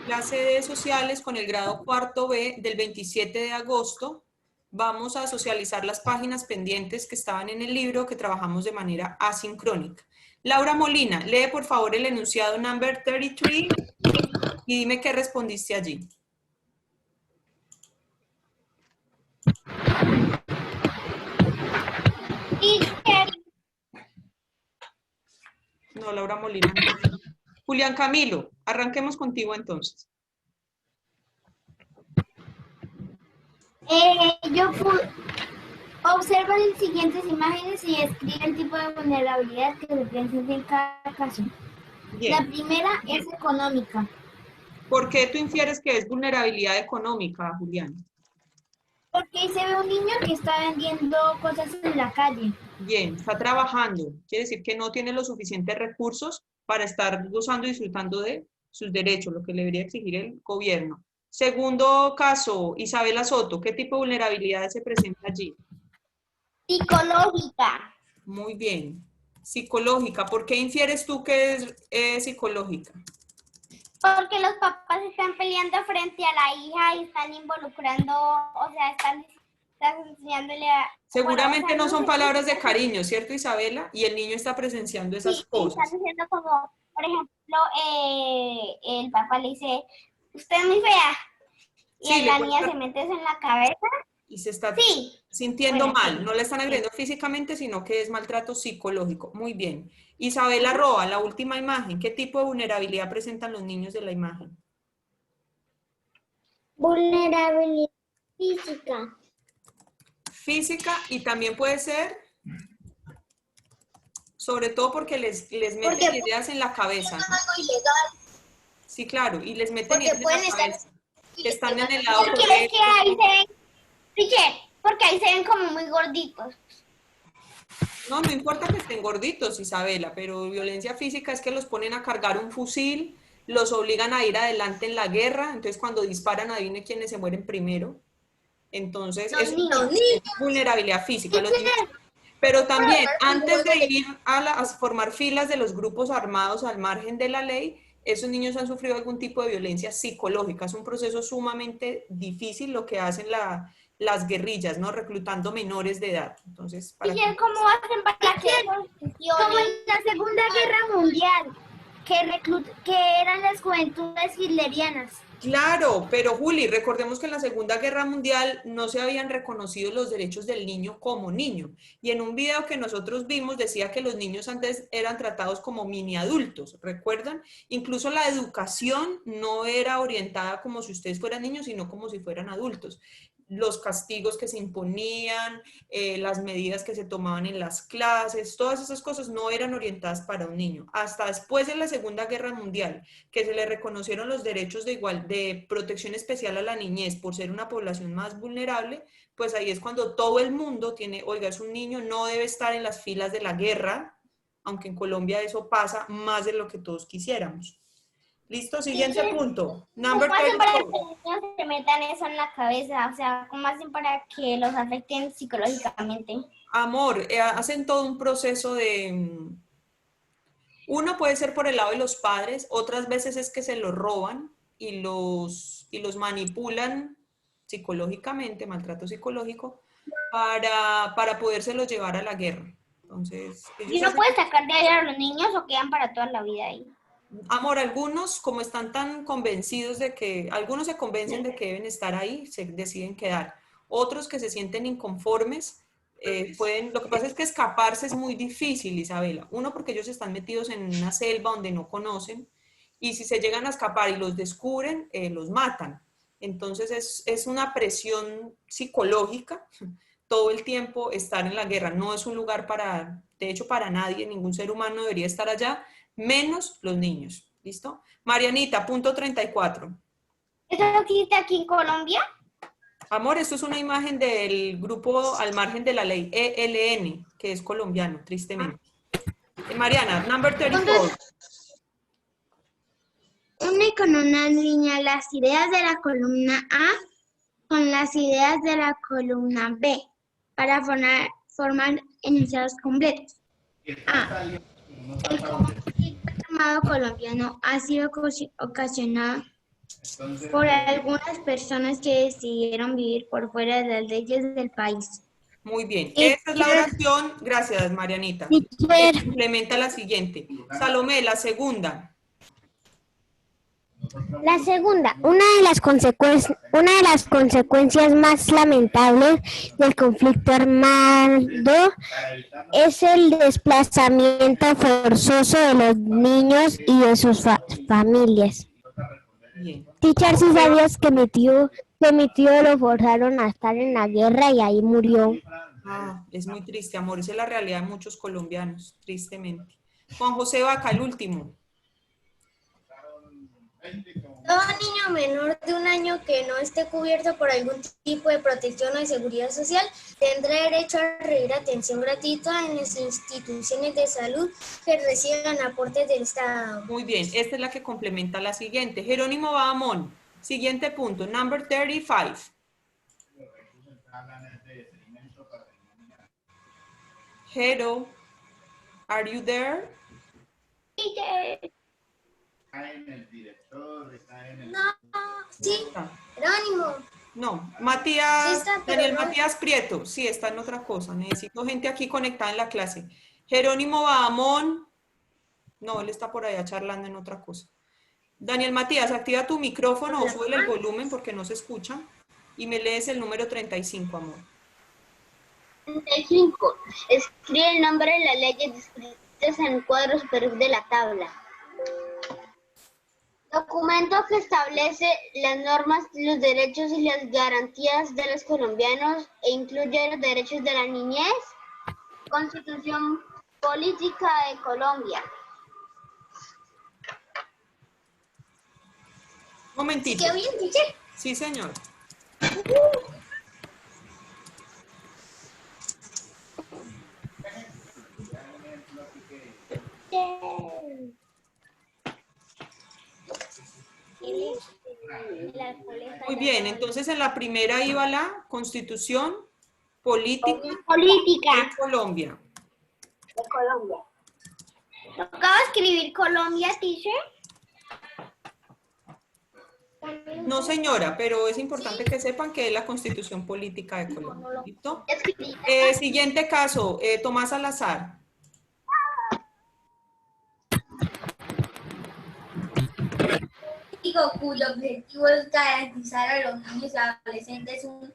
clase de sociales con el grado cuarto B del 27 de agosto. Vamos a socializar las páginas pendientes que estaban en el libro que trabajamos de manera asincrónica. Laura Molina, lee por favor el enunciado number 33 y dime qué respondiste allí. No, Laura Molina. Julián Camilo, arranquemos contigo entonces. Observa las siguientes imágenes y describe el tipo de vulnerabilidad que se presenta en cada caso. Bien. La primera es económica. ¿Por qué tú infieres que es vulnerabilidad económica, Julián? Porque ahí se ve un niño que está vendiendo cosas en la calle. Bien, está trabajando. Quiere decir que no tiene los suficientes recursos para estar gozando y disfrutando de sus derechos, lo que le debería exigir el gobierno. Segundo caso, Isabela Soto, ¿qué tipo de vulnerabilidad se presenta allí? Psicológica. Muy bien. Psicológica, ¿por qué infieres tú que es psicológica? Porque los papás están peleando frente a la hija y están involucrando, o sea, están enseñándole a... Seguramente bueno, o sea, no son sé palabras de cariño, ¿cierto, Isabela? Y el niño está presenciando esas cosas. están diciendo como, por ejemplo, el papá le dice, usted es muy fea. Y Sí, la niña se mete eso en la cabeza. y se está Sí. sintiendo Bueno, mal. sí. No le están agrediendo físicamente, sino que es maltrato psicológico. Muy bien. Isabela Roa, la última imagen. ¿Qué tipo de vulnerabilidad presentan los niños de la imagen? Vulnerabilidad física. Física, y también puede ser, sobre todo porque les meten ideas en la cabeza, ¿no? Sí, claro, y les meten ideas en la cabeza. Que están en el lado Porque correcto. es que ahí se ven, Richard, porque ahí se ven como muy gorditos. No, no importa que estén gorditos, Isabela, pero violencia física es que los ponen a cargar un fusil, los obligan a ir adelante en la guerra, entonces cuando disparan adivine quiénes se mueren primero. Entonces, Los eso niños. es vulnerabilidad física. Los niños, pero también, antes de ir a formar filas de los grupos armados al margen de la ley, esos niños han sufrido algún tipo de violencia psicológica. Es un proceso sumamente difícil lo que hacen las guerrillas, ¿no? Reclutando menores de edad. Entonces, para ¿Y cómo hacen para que eso funcione? Como en la Segunda Guerra Mundial, que eran las juventudes hitlerianas. Claro, pero Juli, recordemos que en la Segunda Guerra Mundial no se habían reconocido los derechos del niño como niño. Y en un video que nosotros vimos decía que los niños antes eran tratados como mini adultos, ¿recuerdan? Incluso la educación no era orientada como si ustedes fueran niños, sino como si fueran adultos. Los castigos que se imponían, las medidas que se tomaban en las clases, todas esas cosas no eran orientadas para un niño. Hasta después de la Segunda Guerra Mundial, que se le reconocieron los derechos de protección especial a la niñez por ser una población más vulnerable, pues ahí es cuando todo el mundo tiene, oiga, es un niño, no debe estar en las filas de la guerra, aunque en Colombia eso pasa más de lo que todos quisiéramos. ¿Listo? Siguiente punto. Number ¿Cómo hacen para que 34. los niños se metan eso en la cabeza? O sea, ¿cómo hacen para que los afecten psicológicamente? Amor, hacen todo un proceso de... Uno puede ser por el lado de los padres, otras veces es que se los roban y los manipulan psicológicamente, maltrato psicológico, para podérselos llevar a la guerra. Entonces, ¿Y ellos no hacen... puedes sacar de ahí a los niños o quedan para toda la vida ahí? Amor, algunos, como están tan convencidos de que, algunos se convencen de que deben estar ahí, se deciden quedar. Otros que se sienten inconformes, pueden, lo que pasa es que escaparse es muy difícil, Isabela. Uno, porque ellos están metidos en una selva donde no conocen, y si se llegan a escapar y los descubren, los matan. Entonces es una presión psicológica todo el tiempo estar en la guerra. No es un lugar para, de hecho, para nadie, ningún ser humano debería estar allá, menos los niños. ¿Listo? Marianita, punto 34. ¿Eso existe aquí en Colombia? Amor, esto es una imagen del grupo al margen de la ley, ELN, que es colombiano, tristemente. Mariana, number 34. Une con una línea las ideas de la columna A con las ideas de la columna B para formar enunciados completos. A. El conflicto armado colombiano ha sido ocasionado Por algunas personas que decidieron vivir por fuera de las leyes del país. Muy bien. Esta es la oración. Gracias, Marianita. Que Teacher, complementa la siguiente. Salomé, la segunda. la segunda, una de las consecuencias más lamentables del conflicto armado es el desplazamiento forzoso de los niños y de sus familias. Bien. Teacher, ¿sí sabías que mi tío lo forzaron a estar en la guerra y ahí murió? Ah, es muy triste, amor. Esa es la realidad de muchos colombianos, tristemente. Juan José Vaca, el último. Todo niño menor de 1 año que no esté cubierto por algún tipo de protección o de seguridad social tendrá derecho a recibir atención gratuita en las instituciones de salud que reciban aportes del Estado. Muy bien. Esta es la que complementa la siguiente. Jerónimo Bahamón. Siguiente punto. Number 35. Jero, are you there? Sí, Jerónimo. No, Sí Matías, está, pero Daniel no. Matías Prieto, sí, está en otra cosa. Necesito gente aquí conectada en la clase. Jerónimo Bahamón, no, él está por allá charlando en otra cosa. Daniel Matías, activa tu micrófono o sube el volumen porque no se escucha. Y me lees el número 35, amor. 35. Escribe el nombre de las leyes descritas en el cuadro superior de la tabla. Documento que establece las normas, los derechos y las garantías de los colombianos e incluye los derechos de la niñez. Constitución Política de Colombia. Momentito. ¿Qué bien, teacher? Sí, señor. Muy bien, entonces en la primera iba la Constitución Política de Colombia. De Colombia. ¿Tocaba escribir Colombia, teacher? No, señora, pero es importante que sepan que es la Constitución Política de Colombia. ¿Listo? Siguiente caso, Tomás Salazar. Cuyo objetivo es garantizar a los niños y adolescentes un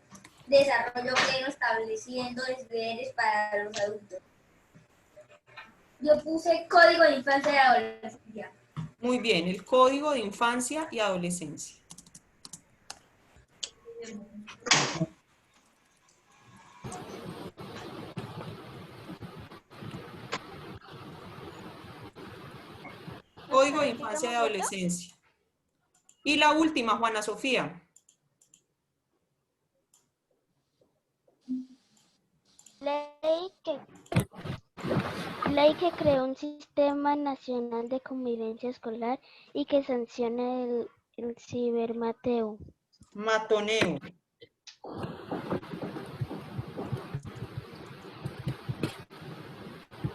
desarrollo pleno estableciendo deberes para los adultos. Yo puse Código de Infancia y Adolescencia. Muy bien, el Código de Infancia y Adolescencia. Código de Infancia y Adolescencia. Y la última, Juana Sofía. Ley que creó un sistema nacional de convivencia escolar y que sanciona el cibermateo. Matoneo.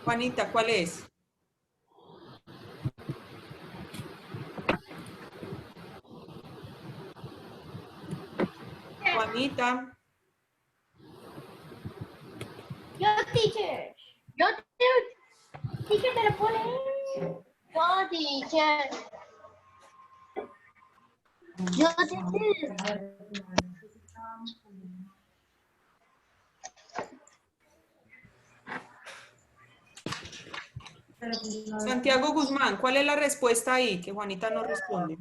Juanita, ¿cuál es? Juanita. Yo, teacher. Teacher, ¿te lo pones? Yo, teacher. Yo, teacher. Santiago Guzmán, ¿cuál es la respuesta ahí? Que Juanita no responde.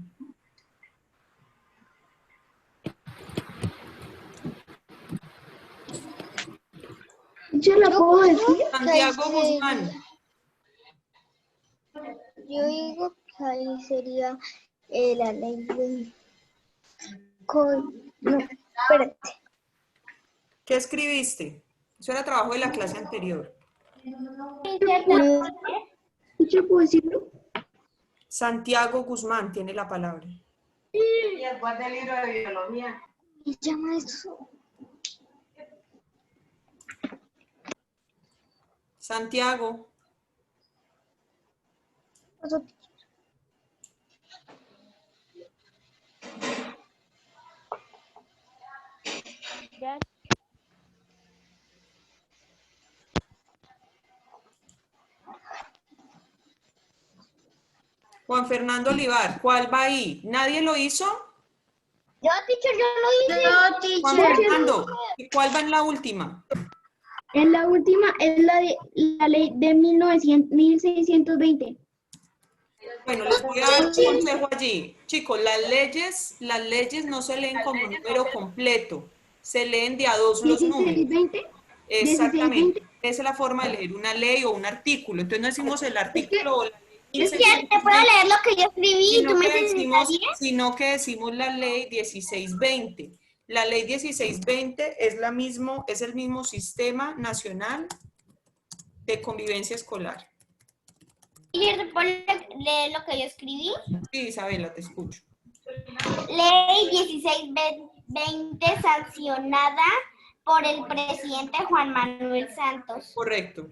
¿Yo la puedo decir? Santiago Guzmán. Yo digo que ahí sería la ley de... No, espérate. ¿Qué escribiste? Eso era trabajo de la clase anterior. ¿Yo puedo decirlo? Santiago Guzmán tiene la palabra. Y después del libro de biología. ¿Qué llama eso? Santiago. Juan Fernando Olivar, ¿cuál va ahí? ¿Nadie lo hizo? Yo, teacher, yo lo hice. Juan Fernando, ¿y cuál va en la última? En la última es la ley de 1620. Bueno, les voy a dar un consejo allí. Chicos, las leyes no se leen como número completo, se leen de a dos los números. 1620. Exactamente. Esa es la forma de leer una ley o un artículo. Entonces no decimos el artículo o la ley. Cristian, ¿te puedo leer lo que yo escribí? ¿Tú me Sino que decimos la ley 1620. La ley 1620 es el mismo sistema nacional de convivencia escolar. ¿Te puedo leer lo que yo escribí? Sí, Isabela, te escucho. Ley 1620 sancionada por el presidente Juan Manuel Santos. Correcto.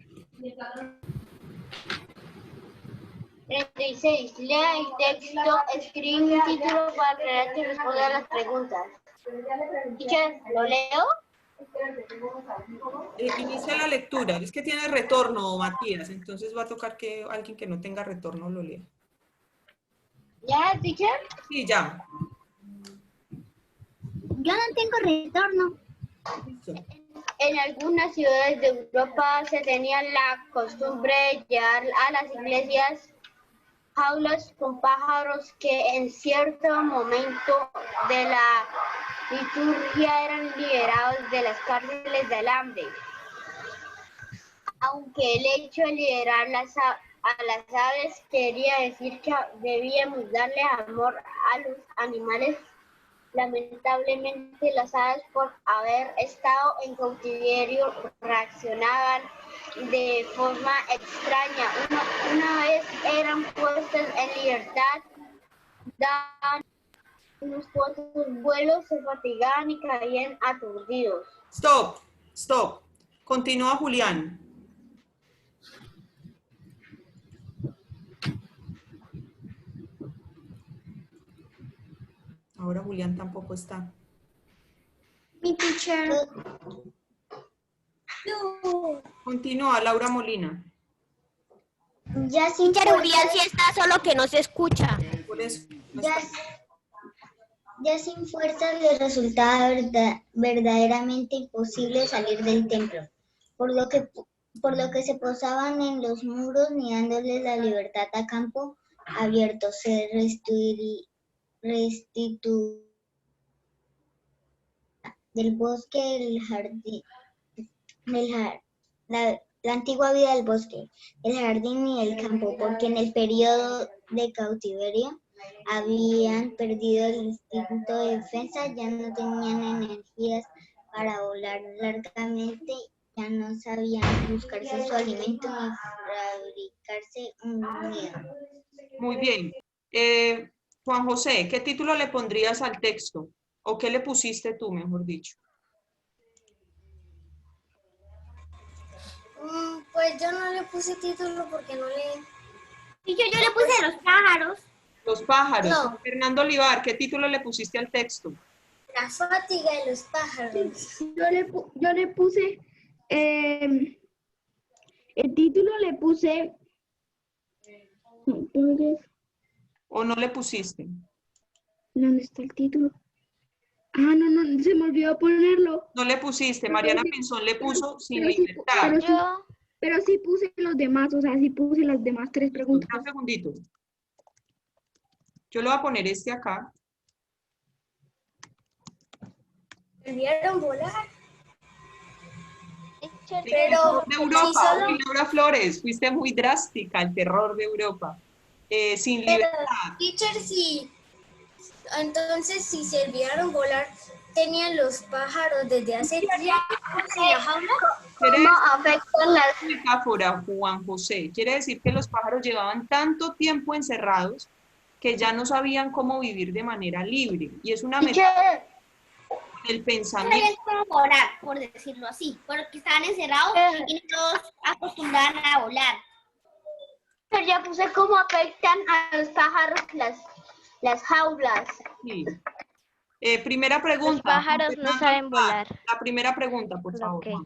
36. Lea el texto, escribe un título para crear y responder a las preguntas. Teacher, ¿lo leo? Inicia la lectura. Es que tiene retorno, Matías. Entonces va a tocar que alguien que no tenga retorno lo lea. ¿Ya, teacher? Sí, ya. Yo no tengo retorno. Listo. En algunas ciudades de Europa se tenía la costumbre de llevar a las iglesias jaulas con pájaros que en cierto momento de la liturgia eran liberados de las cárceles de alambre. Aunque el hecho de liberar a las aves quería decir que debíamos darle amor a los animales, lamentablemente las aves, por haber estado en cautiverio, reaccionaban de forma extraña. Una vez eran puestas en libertad, daban unos cuantos vuelos, se fatigaban y caían aturdidos. Stop. Continúa, Julián. Ahora Julián tampoco está. Mi teacher. Continúa, Laura Molina. Ya sin Julián sí está, solo que no se escucha. Por eso. Ya sin fuerzas les resultaba verdaderamente imposible salir del templo, por lo que se posaban en los muros ni dándoles la libertad a campo abierto. Se restituyó del bosque el jardín, la antigua vida del bosque, el jardín y el campo, porque en el periodo de cautiverio habían perdido el instinto de defensa, ya no tenían energías para volar largamente, ya no sabían buscarse su alimento ni fabricarse un nido. Muy bien. Juan José, ¿qué título le pondrías al texto? ¿O qué le pusiste tú, mejor dicho? Pues yo no le puse título porque no le... Y yo le puse los pájaros. Los pájaros. No. Fernando Olivar, ¿qué título le pusiste al texto? La fatiga de los pájaros. Yo le puse, el título le puse, ¿O no le pusiste? ¿dónde está el título? Ah, no, se me olvidó ponerlo. No le pusiste. Mariana Pinzón le puso sin pero sí, libertad. pero sí puse los demás, o sea, sí puse las demás 3 preguntas. Un segundito. Yo le voy a poner este acá. ¿Debieron volar? El Pero terror de Europa. si solo- Uy, Laura Flores, fuiste muy drástica. El terror de Europa. Sin Pero, libertad. teacher, sí. Entonces, si se olvidaron volar, tenían los pájaros desde hace tiempo en la jaula. Quiere ¿Cómo decir afectan las... metáfora, Juan José. Quiere decir que los pájaros llevaban tanto tiempo encerrados que ya no sabían cómo vivir de manera libre. Y es una metáfora del pensamiento. Es como volar, por decirlo así, porque estaban encerrados y no todos acostumbraban a volar. Pero ya puse cómo afectan a los pájaros las jaulas. Sí. Primera pregunta. Los pájaros Juan no Fernando saben Olivar. volar. La primera pregunta, por favor. Ok. Juan.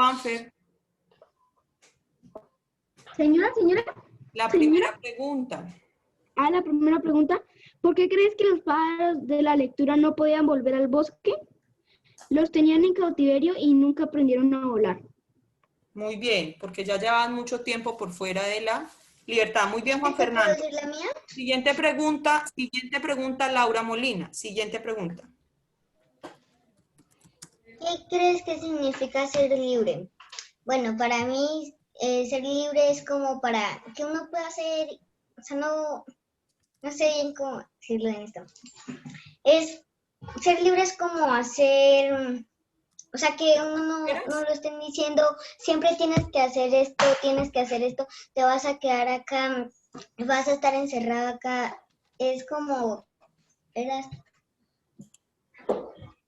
Juanfer, Señora, la primera pregunta. la primera pregunta. ¿Por qué crees que los pájaros de la lectura no podían volver al bosque? Los tenían en cautiverio y nunca aprendieron a volar. Muy bien, porque ya llevan mucho tiempo por fuera de la libertad. Muy bien, Juan ¿Puedo Fernando. decir la mía? Siguiente pregunta, Laura Molina. Siguiente pregunta. ¿Qué crees que significa ser libre? Bueno, para mí ser libre es como para que uno pueda hacer, o sea, no sé bien cómo decirlo en esto. Ser libre es como hacer, o sea, que uno no lo estén diciendo, siempre tienes que hacer esto, te vas a quedar acá, vas a estar encerrado acá. Es como, ¿verdad?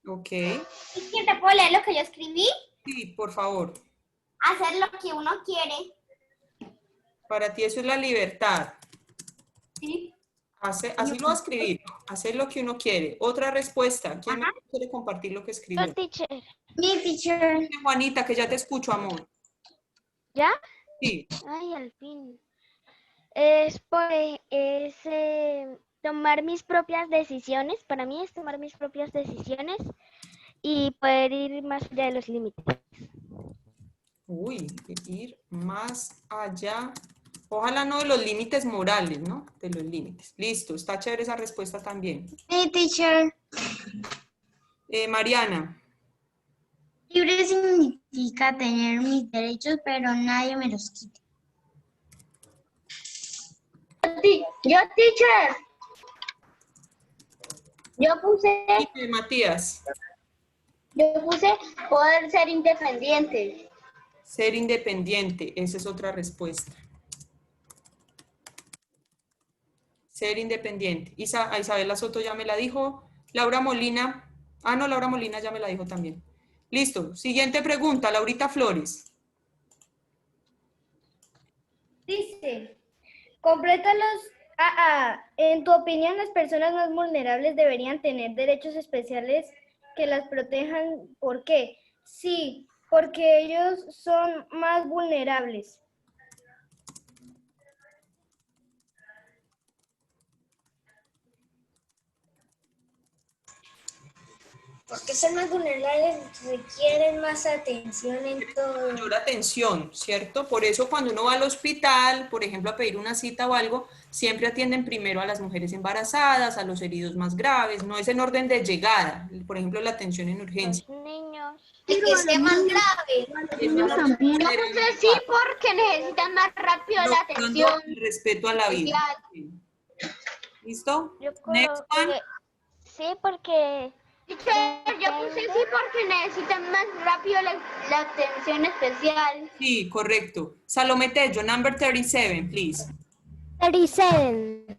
Ok. ¿Y quién te puedo leer lo que yo escribí? Sí, por favor. Hacer lo que uno quiere. Para ti eso es la libertad. Sí. Así lo va a escribir. Hacer lo que uno quiere. Otra respuesta. ¿Quién más quiere compartir lo que escribió? Teacher. Mi teacher. Juanita, que ya te escucho, amor. ¿Ya? Sí. Ay, al fin. Tomar mis propias decisiones. Para mí es tomar mis propias decisiones y poder ir más allá de los límites. Uy, ir más allá. Ojalá no de los límites morales, ¿no? De los límites. Listo, está chévere esa respuesta también. Mi teacher. Mariana. Libre significa tener mis derechos, pero nadie me los quita. Yo, teacher. Yo puse Matías. poder ser independiente. Ser independiente, esa es otra respuesta. Ser independiente. A Isabela Soto ya me la dijo. Laura Molina. Ah, no, Laura Molina ya me la dijo también. Listo. Siguiente pregunta, Laurita Flores. Dice, completa los... En tu opinión, las personas más vulnerables deberían tener derechos especiales que las protejan. ¿Por qué? Sí, porque ellos son más vulnerables. Porque son más vulnerables, requieren más atención en todo. Mayor atención, ¿cierto? Por eso cuando uno va al hospital, por ejemplo, a pedir una cita o algo, siempre atienden primero a las mujeres embarazadas, a los heridos más graves, no es en orden de llegada, por ejemplo, la atención en urgencia. Los niños. Y que sea más grave. Yo puse sí porque necesitan más rápido la atención. Dando el respeto a la vida. ¿Listo? Yo Next one. Sí, porque... Teacher, yo puse sí porque necesitan más rápido la atención especial. Sí, correcto. Salomé Tello, number 37, please. 37.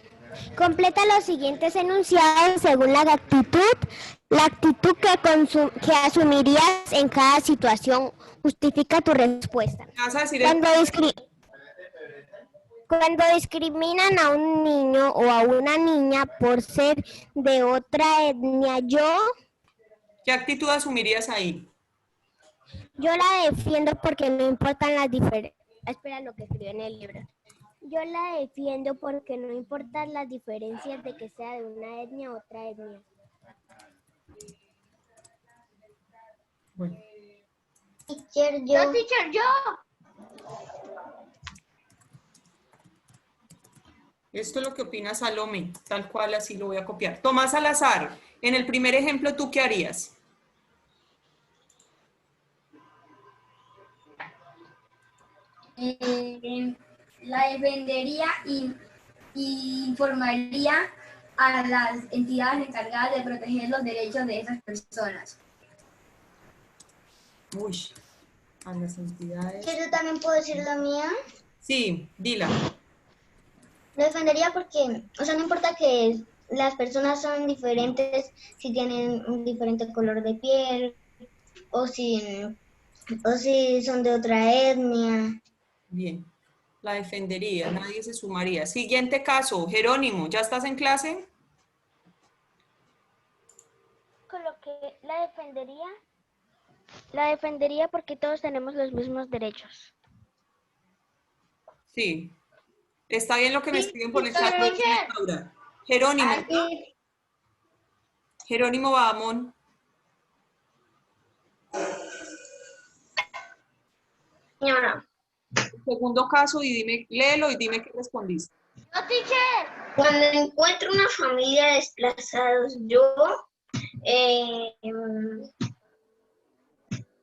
Completa los siguientes enunciados según la actitud que asumirías en cada situación. Justifica tu respuesta. ¿Me vas a decir Cuando discriminan a un niño o a una niña por ser de otra etnia, ¿Qué actitud asumirías ahí? yo la defiendo porque no importan las diferencias. Espera lo que escribió en el libro. Yo la defiendo porque no importan las diferencias de que sea de una etnia a otra etnia. Bueno. Teacher, Yo, teacher, yo. Esto es lo que opina Salomé, tal cual así lo voy a copiar. Tomás Salazar, en el primer ejemplo, ¿tú qué harías? La defendería y informaría a las entidades encargadas de proteger los derechos de esas personas. Uy, a las entidades. ¿yo también puedo decir la mía? Sí, dila. Lo defendería porque, o sea, no importa que las personas son diferentes, si tienen un diferente color de piel o si son de otra etnia. Bien, la defendería, nadie se sumaría. Siguiente caso, Jerónimo, ¿ya estás en clase? Con lo que la defendería La defendería porque todos tenemos los mismos derechos. Sí. Está bien lo que me escriben por el chat. teacher. Laura. Jerónimo. Jerónimo Bahamón. Señora. Segundo caso, y dime, léelo y dime qué respondiste. No, teacher. Cuando encuentro una familia de desplazados, yo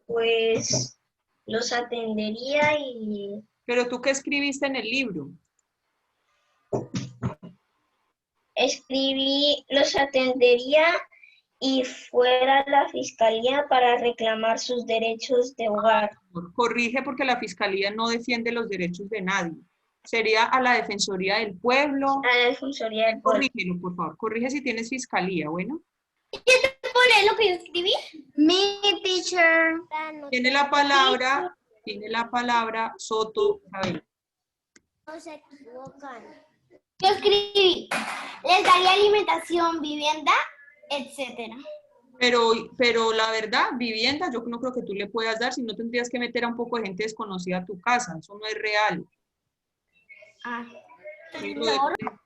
pues los atendería y Pero tú, ¿qué escribiste en el libro? los atendería y fuera a la fiscalía para reclamar sus derechos de hogar. Corrige porque la fiscalía no defiende los derechos de nadie. Sería a la Defensoría del Pueblo. A la Defensoría del Pueblo. Corrígelo, por favor. Corrige si tienes fiscalía, bueno. ¿Puedo leer lo que yo escribí? Mi teacher. Tiene la palabra Soto Isabel. No se equivocan. Yo escribí, les daría alimentación, vivienda, etcétera. Pero la verdad, vivienda, yo no creo que tú le puedas dar, si no tendrías que meter a un poco de gente desconocida a tu casa. Eso no es real.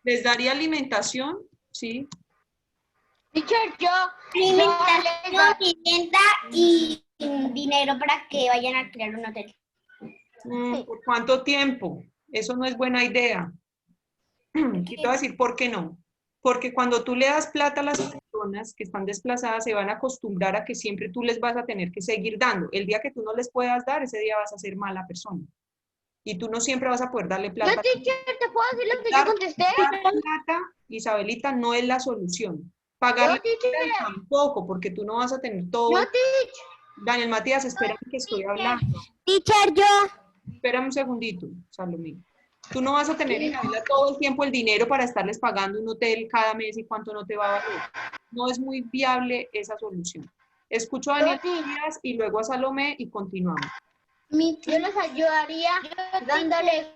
¿Les daría alimentación? Sí. Teacher, yo. Alimentación, vivienda y dinero para que vayan a crear un hotel. ¿Por cuánto tiempo? Eso no es buena idea. Y te voy a decir por qué no. Porque cuando tú le das plata a las personas que están desplazadas, se van a acostumbrar a que siempre tú les vas a tener que seguir dando. El día que tú no les puedas dar, ese día vas a ser mala persona. Y tú no siempre vas a poder darle plata. No, teacher, ¿te puedo decir lo que yo contesté? Dar plata, Isabelita, no es la solución. Pagarle tampoco, porque tú no vas a tener todo. No, teacher. Daniel Matías, espérame que estoy hablando. Teacher, yo. Espérame un segundito, Salomé. Tú no vas a tener, Isabela, todo el tiempo el dinero para estarles pagando un hotel cada mes y cuánto no te va a valer. No es muy viable esa solución. Escucho a Daniel Matías y luego a Salomé y continuamos. Yo los ayudaría dándole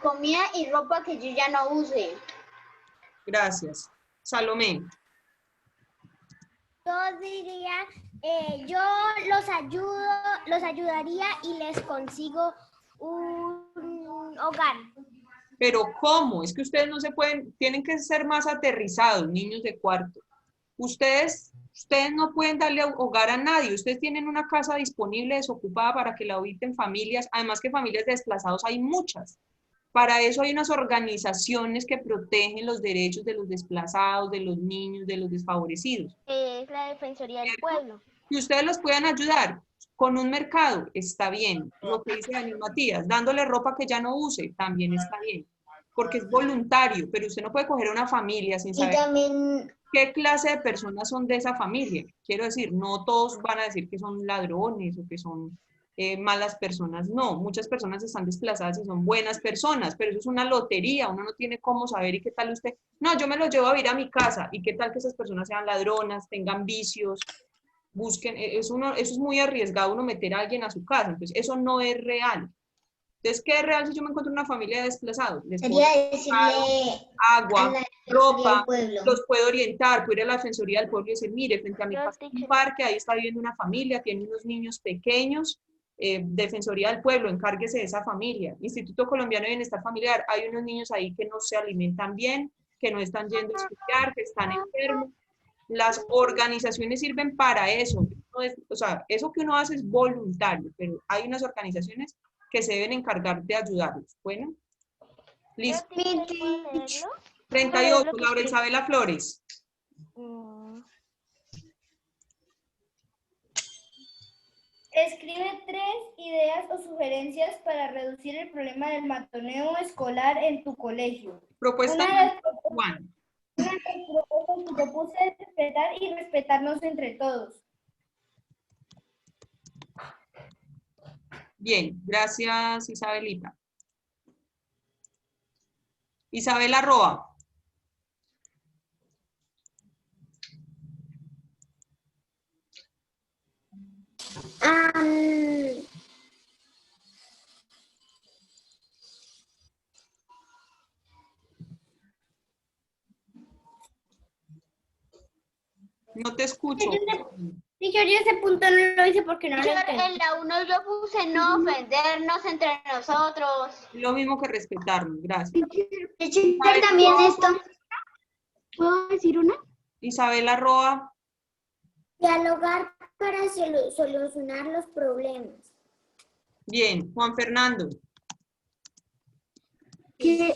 comida y ropa que yo ya no use. Gracias. Salomé. Yo diría, yo los ayudaría y les consigo un hogar. Pero ¿cómo? Es que ustedes no se pueden, tienen que ser más aterrizados, niños de cuarto. Ustedes no pueden darle hogar a nadie. Ustedes tienen una casa disponible, desocupada, para que la habiten familias. Además que familias de desplazados hay muchas. Para eso hay unas organizaciones que protegen los derechos de los desplazados, de los niños, de los desfavorecidos. Es la Defensoría del Pueblo. Y ustedes los pueden ayudar con un mercado, está bien. Lo que dice Daniel Matías, dándole ropa que ya no use, también está bien. Porque es voluntario, pero usted no puede coger a una familia sin saber qué clase de personas son de esa familia. Quiero decir, no todos van a decir que son ladrones o que son malas personas. No, muchas personas están desplazadas y son buenas personas, pero eso es una lotería. Uno no tiene cómo saber y qué tal usted. No, yo me lo llevo a vivir a mi casa. ¿Y qué tal que esas personas sean ladronas, tengan vicios? Busquen, eso es muy arriesgado uno meter a alguien a su casa. Entonces, eso no es real. Entonces, ¿qué es real si yo me encuentro una familia de desplazados? Les puedo decirle agua, ropa, los puedo orientar, puedo ir a la Defensoría del Pueblo y decir, mire, frente a mi casa hay un parque, ahí está viviendo una familia, tiene unos niños pequeños, Defensoría del Pueblo, encárguese de esa familia. Instituto Colombiano de Bienestar Familiar, hay unos niños ahí que no se alimentan bien, que no están yendo a estudiar, que están enfermos. Las organizaciones sirven para eso. O sea, eso que uno hace es voluntario, pero hay unas organizaciones que se deben encargar de ayudarlos. Bueno, listo. 38, Laura Isabela Flores. Escribe 3 ideas o sugerencias para reducir el problema del matoneo escolar en tu colegio. Propuesta Una de las Juan. propuestas que propuse es respetar y respetarnos entre todos. Bien, gracias Isabelita. Isabela Roa. No te escucho. Teacher, yo ese punto no lo hice porque no lo Teacher, entendí. en la 1 yo puse no ofendernos entre nosotros. Lo mismo que respetarnos, gracias. Teacher, también esto. ¿Puedo decir una? Isabela Roa, Dialogar para solucionar los problemas. bien. Juan Fernando, Que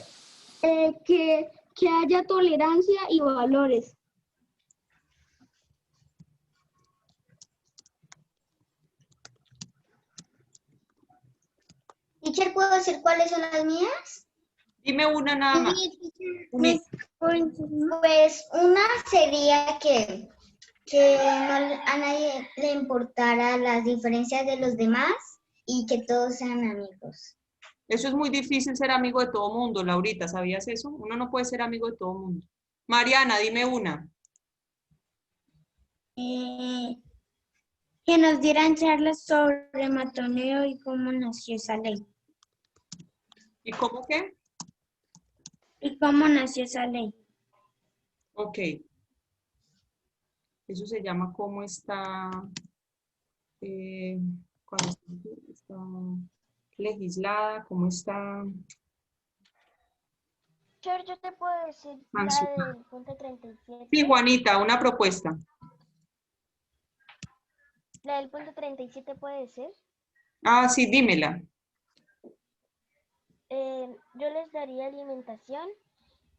haya tolerancia y valores. Teacher, ¿puedo decir cuáles son las mías? dime una nada más. Pues una sería que no a nadie le importara las diferencias de los demás y que todos sean amigos. Eso es muy difícil ser amigo de todo mundo, Laurita, ¿sabías eso? Uno no puede ser amigo de todo mundo. Mariana, dime una. Que nos dieran charlas sobre matoneo y cómo nació esa ley. ¿Y cómo qué? ¿Y cómo nació esa ley? Ok. Eso se llama cómo está, cuando está legislada, cómo está. Yo te puedo decir Sancionada. la del punto 37. Sí, Juanita, una propuesta. La del punto 37 puede ser. Ah, sí, dímela. Yo les daría alimentación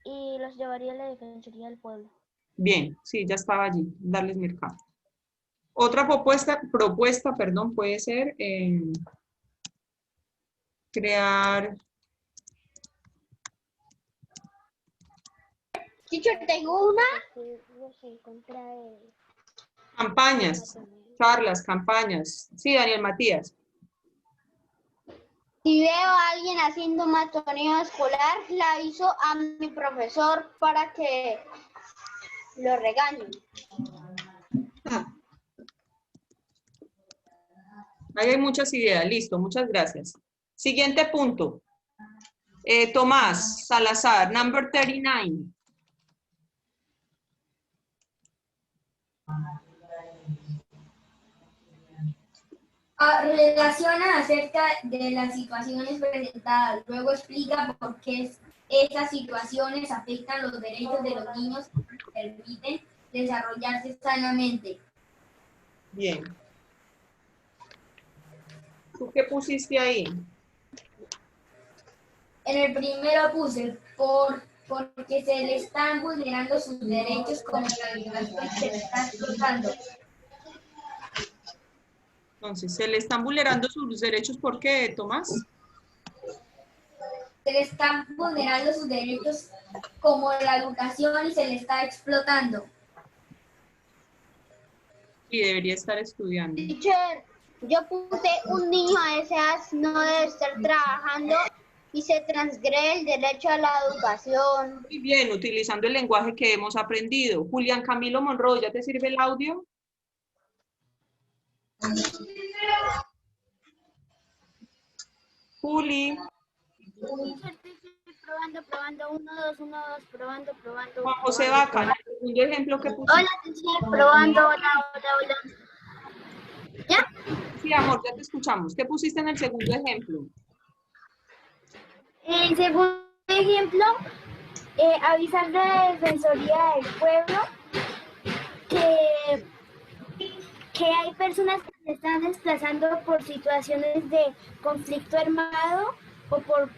y los llevaría a la Defensoría del Pueblo. Bien, sí, ya estaba allí, darles mercado. Otra propuesta, perdón, puede ser crear. Teacher, tengo una. Campañas, charlas, campañas. Sí, Daniel Matías. Si veo a alguien haciendo matoneo escolar, le aviso a mi profesor para que lo regañe. Ahí hay muchas ideas, listo, muchas gracias. Siguiente punto. Tomás Salazar, number 39. Relaciona acerca de las situaciones presentadas, luego explica por qué esas situaciones afectan los derechos de los niños y permiten desarrollarse sanamente. Bien. ¿Tú qué pusiste ahí? En el primero puse porque se le están vulnerando sus derechos como la educación se le está explotando. Entonces, ¿se le están vulnerando sus derechos por qué, Tomás? Se le están vulnerando sus derechos como la educación y se le está explotando. Y debería estar estudiando. Teacher, yo puse un niño a esa edad no debe estar trabajando y se transgrede el derecho a la educación. Muy bien, utilizando el lenguaje que hemos aprendido. Julián Camilo Monroy, ¿ya te sirve el audio? Juli. Probando, 1, 2, 1, 2, probando. Juan José Vaca, el segundo ejemplo que puse. Hola, teacher, probando, hola. ¿Ya? Sí, amor, ya te escuchamos. ¿Qué pusiste en el segundo ejemplo? El segundo ejemplo, avisar de la Defensoría del Pueblo que hay personas que se están desplazando por situaciones de conflicto armado o por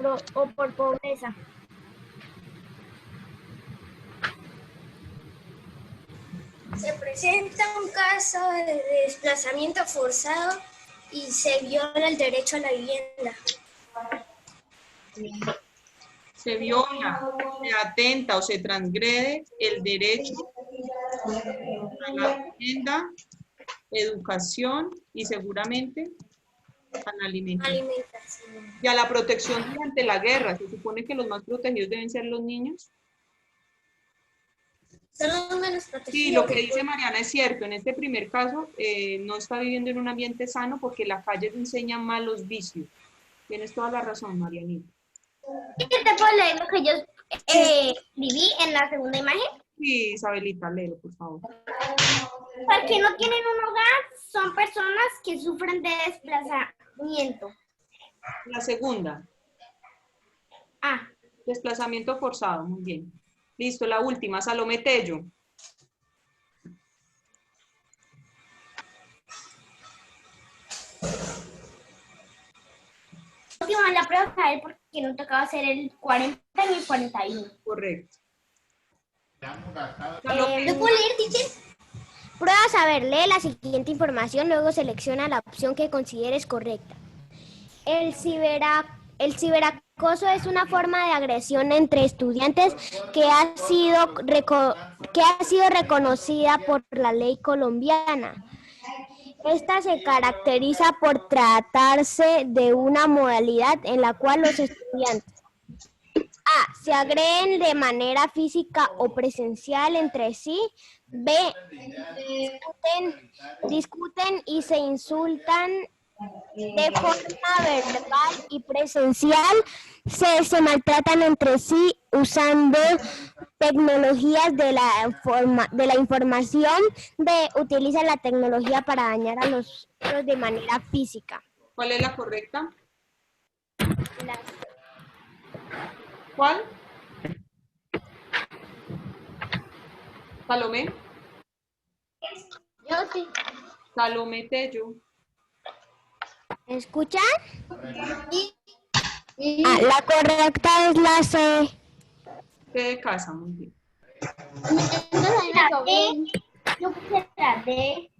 pobreza. Se presenta un caso de desplazamiento forzado y se viola el derecho a la vivienda. Se viola, se atenta o se transgrede el derecho a la vivienda, educación y seguramente a la alimentación. Y a la protección durante la guerra. Se supone que los más protegidos deben ser los niños. Son los menos protegidos. Sí, lo que dice Mariana es cierto. En este primer caso, no está viviendo en un ambiente sano porque la calle enseña malos vicios. Tienes toda la razón, Marianita. ¿Y qué te puedo leer lo que yo viví en la segunda imagen? Sí, Isabelita, léelo, por favor. Porque no tienen un hogar, son personas que sufren de desplazamiento. La segunda, Ah, desplazamiento forzado, muy bien. Listo, la última, Salomé Tello. última la prueba a ver porque no tocaba hacer el 40 ni el 41. Correcto. ¿Lo puedo leer, teacher? Prueba a saber, lee la siguiente información, luego selecciona la opción que consideres correcta. El ciberacoso es una forma de agresión entre estudiantes que ha sido reconocida por la ley colombiana. Esta se caracteriza por tratarse de una modalidad en la cual los estudiantes A. Se agreden de manera física o presencial entre sí. B. Discuten y se insultan de forma verbal y presencial. C. Se maltratan entre sí usando tecnologías de la información. D. Utilizan la tecnología para dañar a los otros de manera física. ¿Cuál es la correcta? ¿Cuál? Salomé. Yo sí. Salomé Tello. ¿Escuchan? Sí. La correcta es la C. C de casa, muy bien. Entonces ahí me acabé. Yo puse la D.